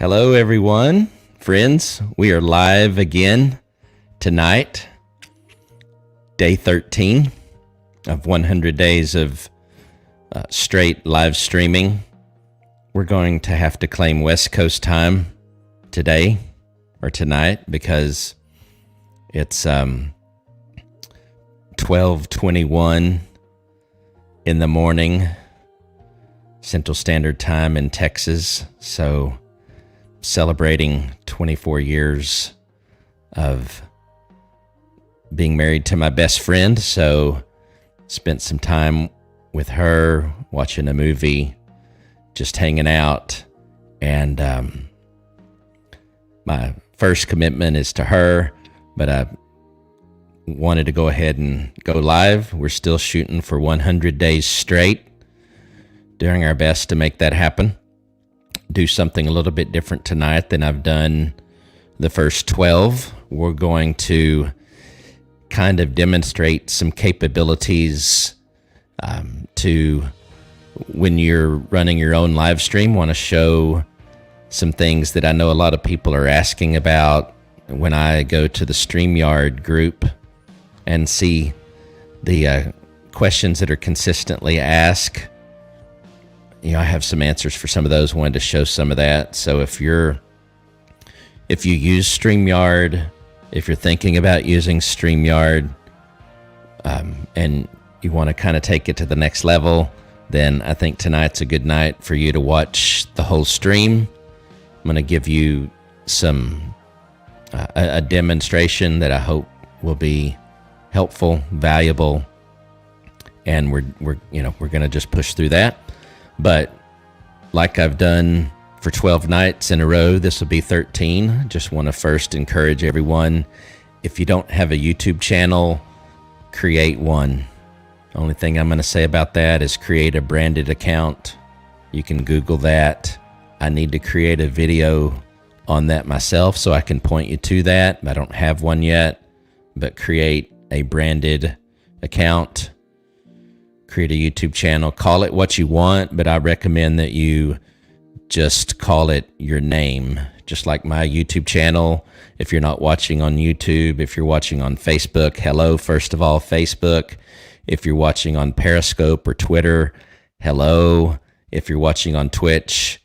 Hello, everyone. Friends, we are live again tonight, day 13 of 100 days of straight live streaming. We're going to have to claim West Coast time today or tonight because it's 12:21 in the morning, Central Standard Time in Texas. So celebrating 24 years of being married to my best friend. So spent some time with her, watching a movie, just hanging out. And my first commitment is to her, but I wanted to go ahead and go live. We're still shooting for 100 days straight, doing our best to make that happen. Do something a little bit different tonight than I've done the first 12. We're going to kind of demonstrate some capabilities to, when you're running your own live stream, want to show some things that I know a lot of people are asking about when I go to the StreamYard group and see the questions that are consistently asked. You know, I have some answers for some of those. Wanted to show some of that. So if you use StreamYard, if you're thinking about using StreamYard, and you want to kind of take it to the next level, then I think tonight's a good night for you to watch the whole stream. I'm going to give you some a demonstration that I hope will be helpful, valuable, and we're going to just push through that. But like I've done for 12 nights in a row, this will be 13. Just want to first encourage everyone, if you don't have a YouTube channel, create one. Only thing I'm going to say about that is create a branded account. You can Google that. I need to create a video on that myself so I can point you to that. I don't have one yet, but create a branded account. Create a YouTube channel, call it what you want, but I recommend that you just call it your name. Just like my YouTube channel, if you're not watching on YouTube, if you're watching on Facebook, hello, first of all, Facebook. If you're watching on Periscope or Twitter, hello. If you're watching on Twitch,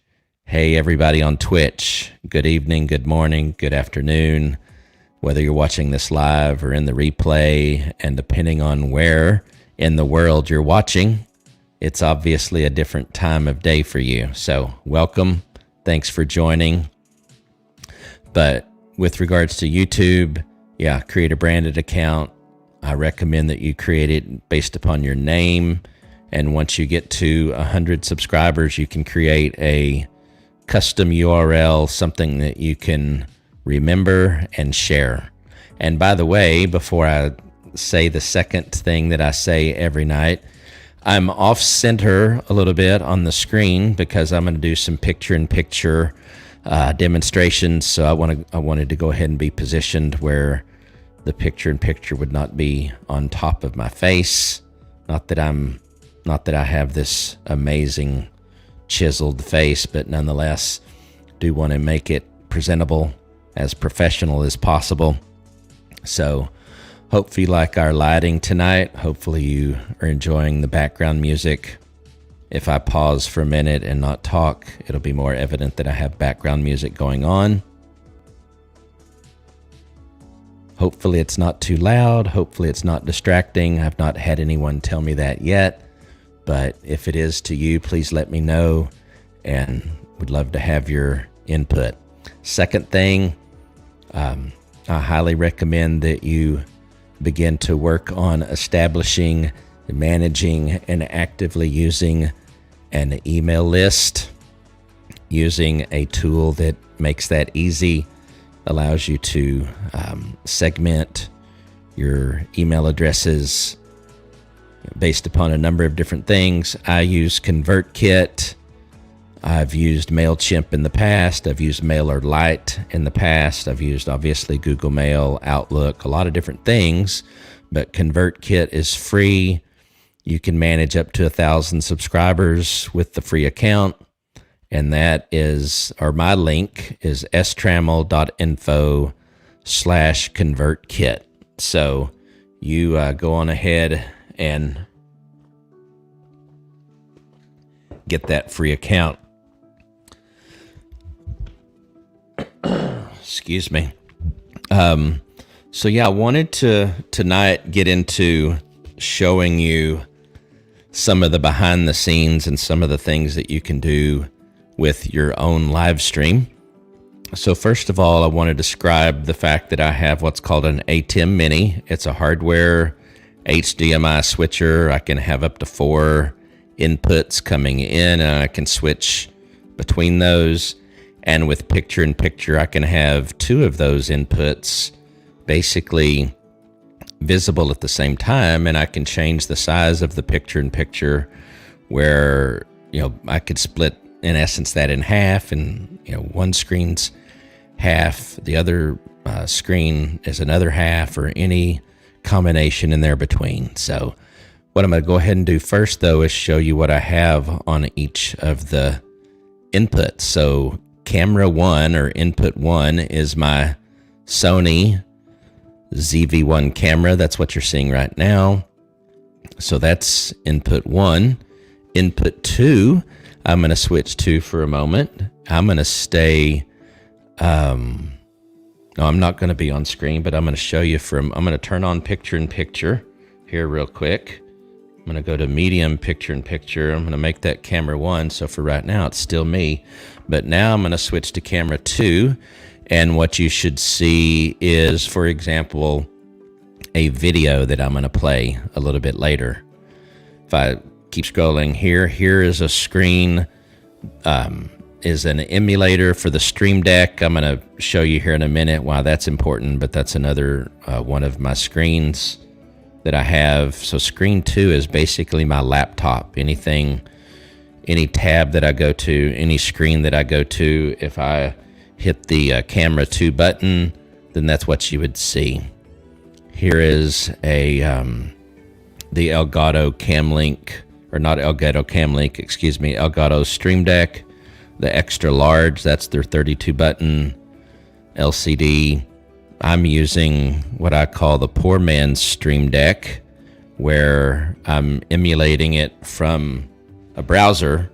hey, everybody on Twitch, good evening, good morning, good afternoon, whether you're watching this live or in the replay, and depending on where in the world you're watching, it's obviously a different time of day for you. So welcome. Thanks for joining. But with regards to YouTube, create a branded account. I recommend that you create it based upon your name. And once you get to 100 subscribers, you can create a custom URL, something that you can remember and share. And by the way, before I say the second thing that I say every night, I'm off center a little bit on the screen because I'm going to do some picture-in-picture demonstrations. So I wanted to go ahead and be positioned where the picture-in-picture would not be on top of my face. Not that I have this amazing chiseled face, but nonetheless do want to make it presentable, as professional as possible. So hope you like our lighting tonight. Hopefully you are enjoying the background music. If I pause for a minute and not talk, it'll be more evident that I have background music going on. Hopefully it's not too loud. Hopefully it's not distracting. I've not had anyone tell me that yet, but if it is to you, please let me know, and would love to have your input. Second thing, I highly recommend that you begin to work on establishing, managing, and actively using an email list, using a tool that makes that easy, allows you to segment your email addresses based upon a number of different things. I use ConvertKit. I've used MailChimp in the past. I've used MailerLite in the past. I've used, obviously, Google Mail, Outlook, a lot of different things, but ConvertKit is free. You can manage up to 1,000 subscribers with the free account. And that is, or my link is strammel.info/convertkit. So you go on ahead and get that free account. Excuse me. So yeah, I wanted to tonight get into showing you some of the behind the scenes and some of the things that you can do with your own live stream. So first of all, I want to describe the fact that I have what's called an ATEM Mini. It's a hardware HDMI switcher. I can have up to 4 inputs coming in, and I can switch between those. And with picture-in-picture, I can have 2 of those inputs basically visible at the same time, and I can change the size of the picture-in-picture where, I could split, in essence, that in half, and, one screen's half, the other screen is another half, or any combination in there between. So what I'm going to go ahead and do first, though, is show you what I have on each of the inputs. So camera 1, or input 1, is my Sony ZV-1 camera. That's what you're seeing right now. So that's input 1. Input 2, I'm going to switch to for a moment. I'm going to stay, no, I'm not going to be on screen, but I'm going to show you I'm going to turn on picture-in-picture here real quick. I'm going to go to medium picture-in-picture. I'm going to make that camera 1. So for right now, it's still me. But now I'm going to switch to camera 2. And what you should see is, for example, a video that I'm going to play a little bit later. If I keep scrolling here is a screen, is an emulator for the Stream Deck. I'm going to show you here in a minute why that's important, but that's another one of my screens that I have. So screen 2 is basically my laptop. Any tab that I go to, any screen that I go to, if I hit the camera 2 button, then that's what you would see. Here is the Elgato Camlink, or not Elgato Camlink, excuse me, Elgato Stream Deck, the extra large. That's their 32 button LCD. I'm using what I call the poor man's Stream Deck, where I'm emulating it from a browser,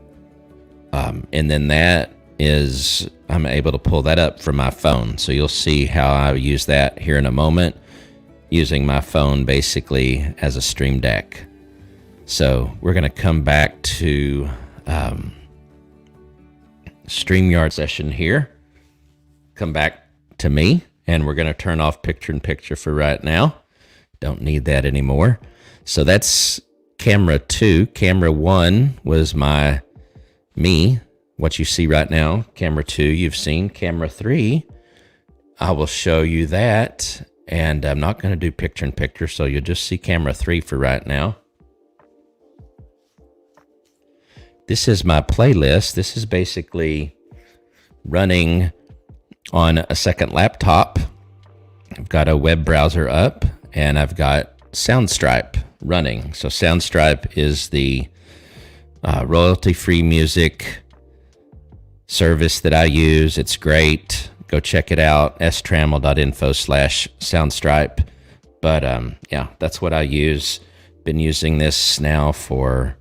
and then that is, I'm able to pull that up from my phone. So you'll see how I use that here in a moment, using my phone basically as a Stream Deck. So we're going to come back to StreamYard session here. Come back to me, and we're going to turn off picture-in-picture for right now. Don't need that anymore. So that's camera 2. Camera 1 was me. What you see right now, camera 2, you've seen. Camera 3, I will show you that, and I'm not going to do picture-in-picture, so you'll just see camera 3 for right now. This is my playlist. This is basically running on a second laptop. I've got a web browser up, and I've got Soundstripe running. So Soundstripe is the royalty-free music service that I use. It's great. Go check it out, strammel.info/Soundstripe. But yeah, that's what I use. Been using this now for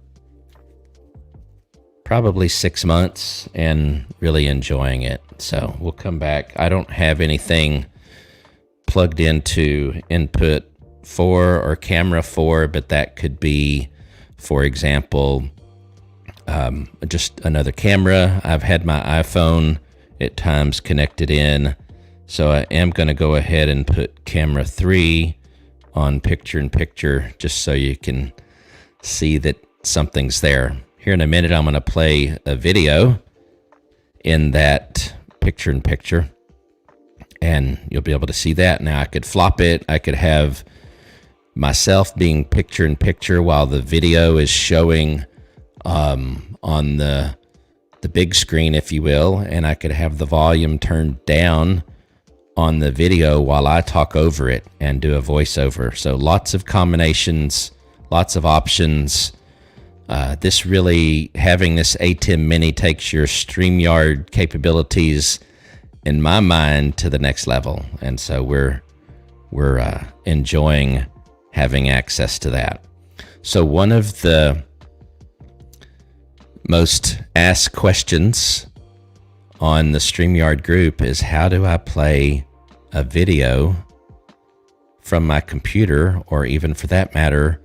probably 6 months and really enjoying it. So we'll come back. I don't have anything plugged into input 4 or camera 4, but that could be, for example, just another camera. I've had my iPhone at times connected in, so I am going to go ahead and put camera 3 on picture-in-picture just so you can see that something's there. Here in a minute, I'm going to play a video in that picture-in-picture, and you'll be able to see that. Now, I could flop it. I could have myself being picture-in-picture while the video is showing on the big screen, if you will, and I could have the volume turned down on the video while I talk over it and do a voiceover. So lots of combinations, lots of options. This really, having this ATEM Mini takes your StreamYard capabilities, in my mind, to the next level. And so we're enjoying having access to that. So one of the most asked questions on the StreamYard group is, how do I play a video from my computer, or even for that matter,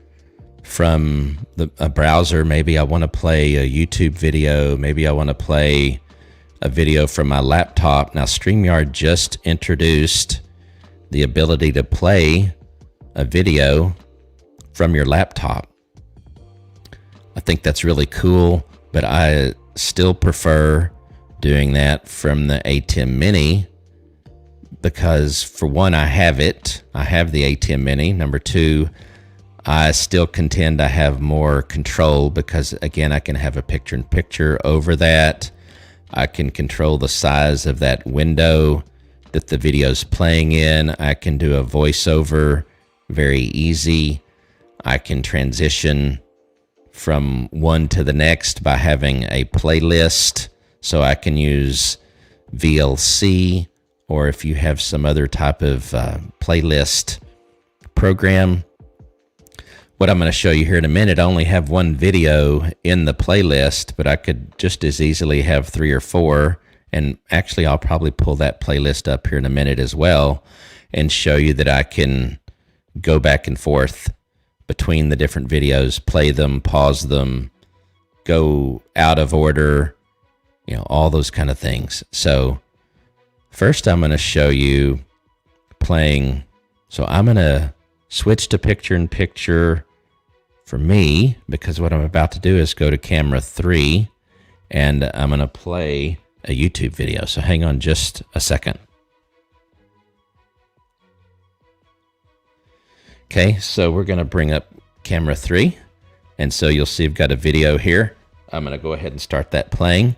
from a browser? Maybe I want to play a YouTube video. Maybe I want to play a video from my laptop. Now, StreamYard just introduced the ability to play a video from your laptop. I think that's really cool, but I still prefer doing that from the ATEM Mini, because for one, I have it. I have the ATEM Mini. Number two, I still contend I have more control, because again, I can have a picture-in-picture over that. I can control the size of that window that the video's playing in. I can do a voiceover very easy. I can transition from one to the next by having a playlist. So I can use VLC, or if you have some other type of playlist program. What I'm going to show you here in a minute, I only have one video in the playlist, but I could just as easily have 3 or 4. And actually, I'll probably pull that playlist up here in a minute as well and show you that I can go back and forth between the different videos, play them, pause them, go out of order, all those kind of things. So first I'm going to show you playing. So I'm going to switch to picture-in-picture for me, because what I'm about to do is go to camera 3, and I'm going to play a YouTube video. So hang on just a second. Okay, so we're going to bring up camera 3, and so you'll see I've got a video here. I'm going to go ahead and start that playing,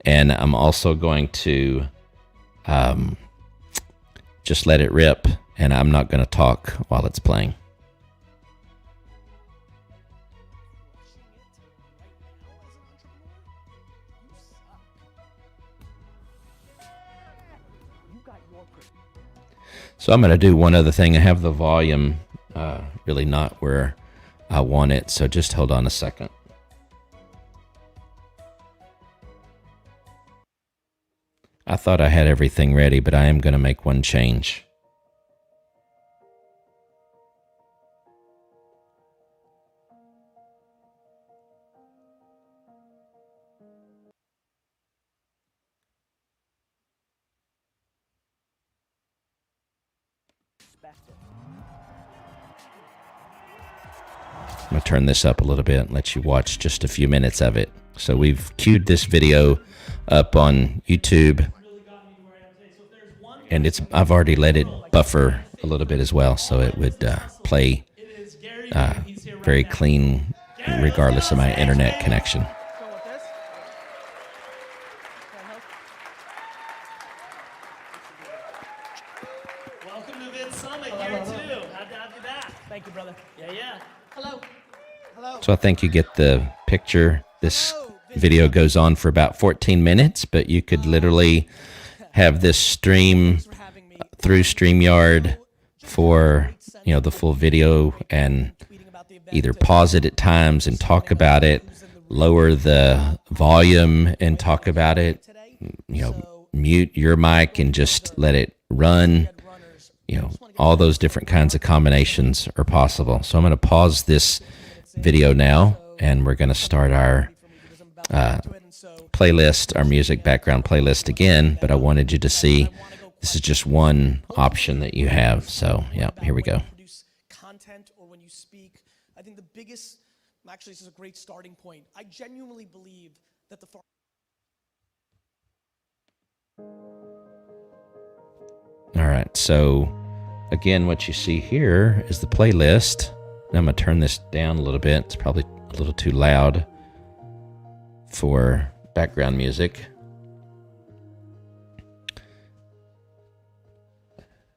and I'm also going to just let it rip, and I'm not going to talk while it's playing. So I'm going to do one other thing. I have the volume really not where I want it, so just hold on a second. I thought I had everything ready, but I am going to make one change. I'm going to turn this up a little bit and let you watch just a few minutes of it. So we've queued this video up on YouTube, and I've already let it buffer a little bit as well, so it would play very clean regardless of my internet connection. Welcome to Vid Summit. Here too. Glad to have you back. Thank you, brother. Yeah. Hello. Hello. So I think you get the picture. This video goes on for about 14 minutes, but you could literally have this stream through StreamYard for the full video, and either pause it at times and talk about it, lower the volume and talk about it, mute your mic and just let it run. All those different kinds of combinations are possible. So I'm going to pause this video now, and we're going to start our playlist, our music background playlist again, but I wanted you to see this is just one option that you have. So yeah, here we go. Content, or when you speak, I think the biggest, actually this is a great starting point. I genuinely believe that the All right, so again, what you see here is the playlist. And I'm going to turn this down a little bit. It's probably a little too loud for background music.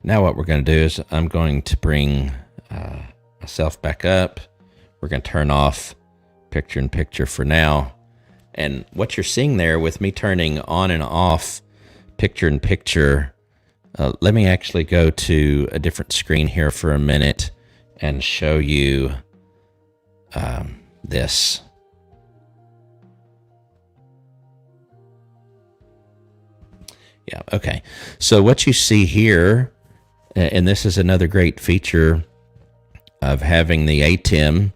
Now what we're going to do is I'm going to bring myself back up. We're going to turn off picture-in-picture for now. And what you're seeing there with me turning on and off picture-in-picture, let me actually go to a different screen here for a minute and show you this. Yeah, okay. So what you see here, and this is another great feature of having the ATEM,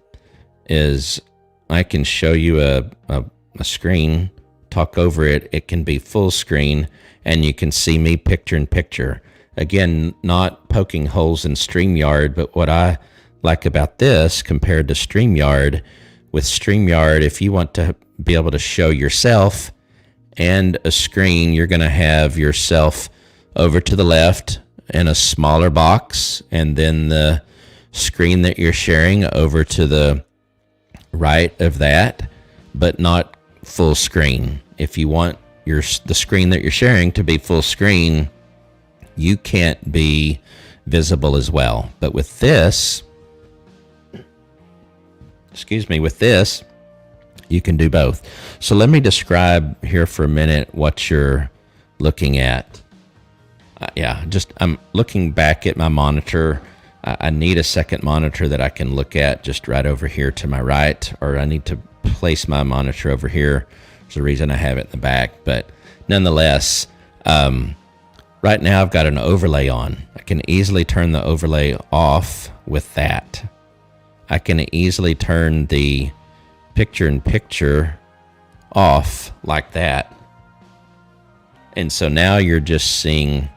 is I can show you a screen, talk over it. It can be full screen, and you can see me picture-in-picture. Again, not poking holes in StreamYard, but what I like about this compared to StreamYard, with StreamYard, if you want to be able to show yourself and a screen, you're going to have yourself over to the left in a smaller box, and then the screen that you're sharing over to the right of that, but not full screen. If you want the screen that you're sharing to be full screen, you can't be visible as well. But with this, with this, you can do both. So let me describe here for a minute what you're looking at. I'm looking back at my monitor. I need a second monitor that I can look at just right over here to my right, or I need to place my monitor over here. There's a reason I have it in the back, but nonetheless, right now I've got an overlay on. I can easily turn the overlay off with that. I can easily turn the picture-in-picture off like that. And so now you're just seeing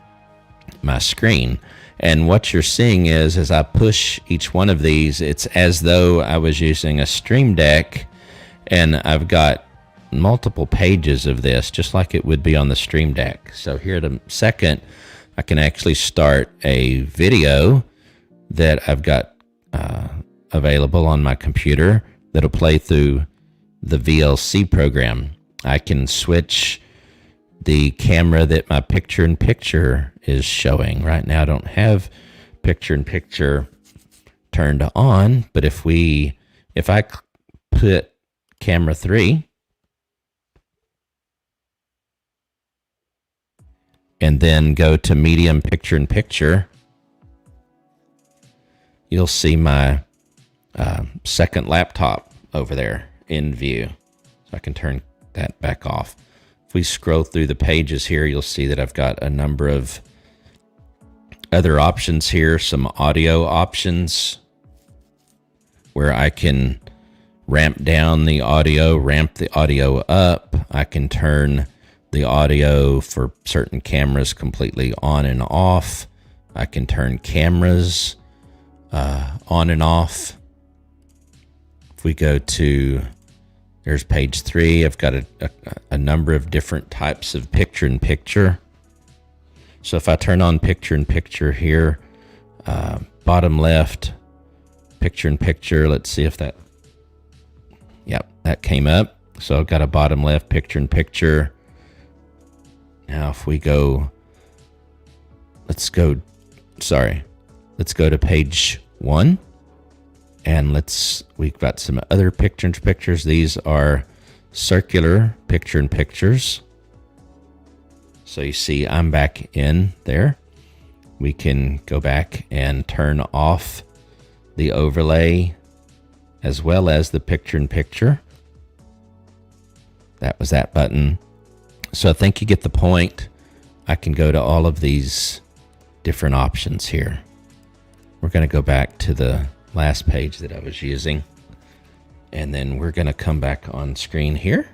my screen. And what you're seeing is, as I push each one of these, it's as though I was using a Stream Deck, and I've got multiple pages of this, just like it would be on the Stream Deck. So here in a second, I can actually start a video that I've got available on my computer that'll play through the VLC program. I can switch the camera that my picture-in-picture is showing. Right now I don't have picture-in-picture turned on, but if I put camera 3 and then go to medium picture-in-picture, you'll see my second laptop over there in view. So I can turn that back off. If we scroll through the pages here, you'll see that I've got a number of other options here, some audio options where I can ramp down the audio, ramp the audio up. I can turn the audio for certain cameras completely on and off. I can turn cameras on and off. If we go to, there's page 3, I've got a number of different types of picture-in-picture. So if I turn on picture-in-picture here, bottom left, picture-in-picture, let's see if that, yep, that came up. So I've got a bottom left picture-in-picture. Now if we go, let's go to page 1. And we've got some other picture-in-pictures. These are circular picture-in-pictures. So you see I'm back in there. We can go back and turn off the overlay as well as the picture-in-picture. That was that button. So I think you get the point. I can go to all of these different options here. We're going to go back to the last page that I was using, and then we're going to come back on screen here,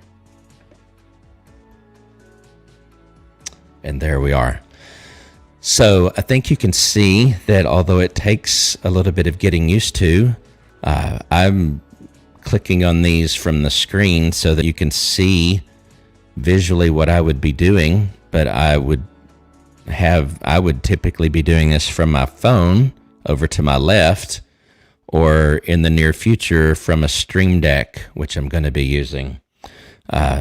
and there we are. So I think you can see that although it takes a little bit of getting used to, I'm clicking on these from the screen so that you can see visually what I would be doing, but I would typically be doing this from my phone over to my left, or in the near future from a Stream Deck, which I'm going to be using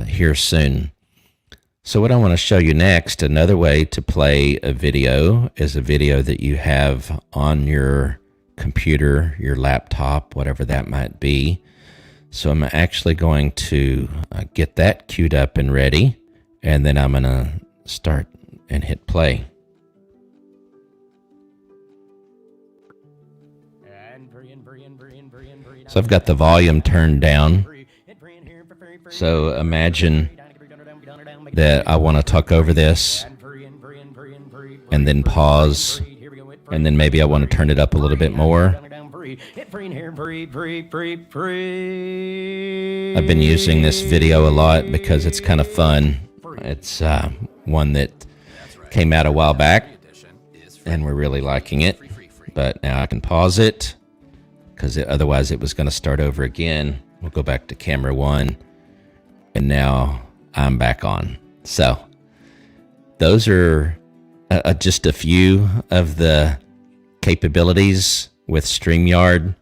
here soon. So what I want to show you next, another way to play a video, is a video that you have on your computer, your laptop, whatever that might be. So I'm actually going to get that queued up and ready, and then I'm going to start and hit play. So I've got the volume turned down. So imagine that I want to talk over this and then pause, and then maybe I want to turn it up a little bit more. I've been using this video a lot because it's kind of fun. It's one that came out a while back, and we're really liking it. But now I can pause it, because otherwise it was going to start over again. We'll go back to camera 1, and now I'm back on. So those are just a few of the capabilities with StreamYard.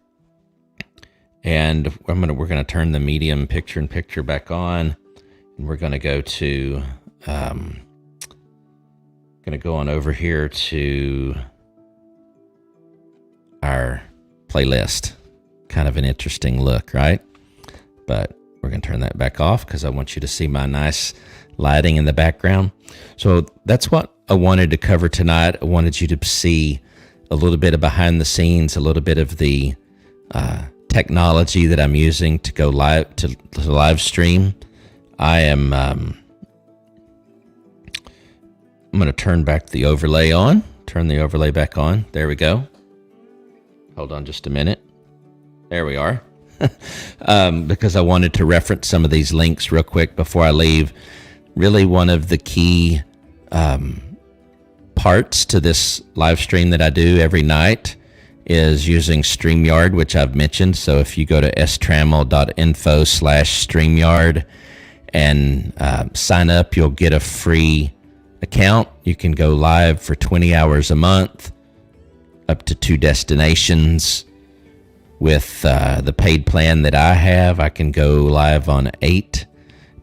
And we're gonna turn the medium picture-in-picture back on, and we're gonna go to gonna go on over here to our playlist. Kind of an interesting look, right? But we're gonna turn that back off because I want you to see my nice lighting in the background. So that's what I wanted to cover tonight. I wanted you to see a little bit of behind the scenes, a little bit of the technology that I'm using to go live to live stream. I'm going to turn back the overlay on. Turn the overlay back on. There we go. Hold on just a minute. There we are. Because I wanted to reference some of these links real quick before I leave. Really, one of the key parts to this live stream that I do every night is using StreamYard, which I've mentioned. So if you go to strammel.info/StreamYard and sign up, you'll get a free account. You can go live for 20 hours a month, up to 2 destinations. With the paid plan that I have, I can go live on 8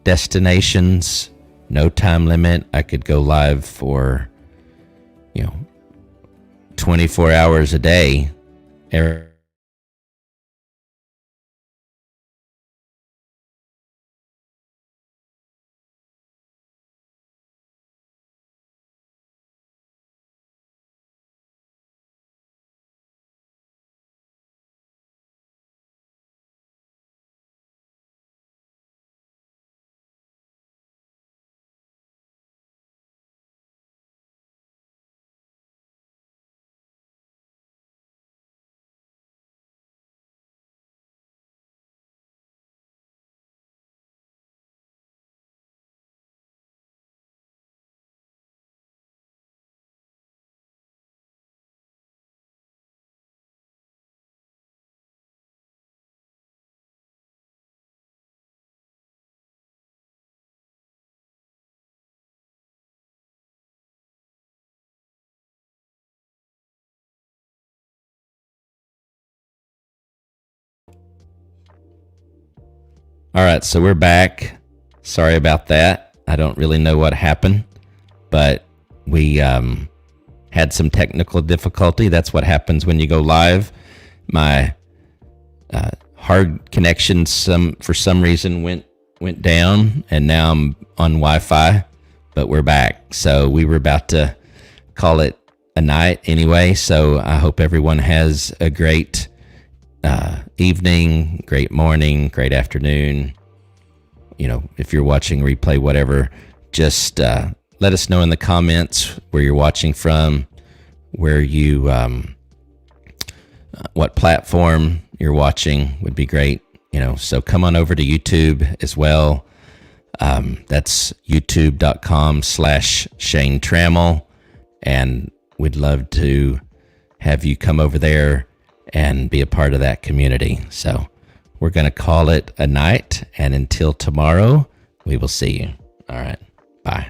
destinations, no time limit. I could go live for 24 hours a day. All right, so we're back. Sorry about that. I don't really know what happened, but we had some technical difficulty. That's what happens when you go live. My hard connection for some reason went down, and now I'm on Wi-Fi, but we're back. So we were about to call it a night anyway. So I hope everyone has a great evening, great morning, great afternoon. If you're watching replay, whatever, just let us know in the comments where you're watching from, where you, what platform you're watching would be great. So come on over to YouTube as well. That's youtube.com/Shane Trammell, and we'd love to have you come over there and be a part of that community. So we're going to call it a night, and until tomorrow, we will see you. All right. Bye.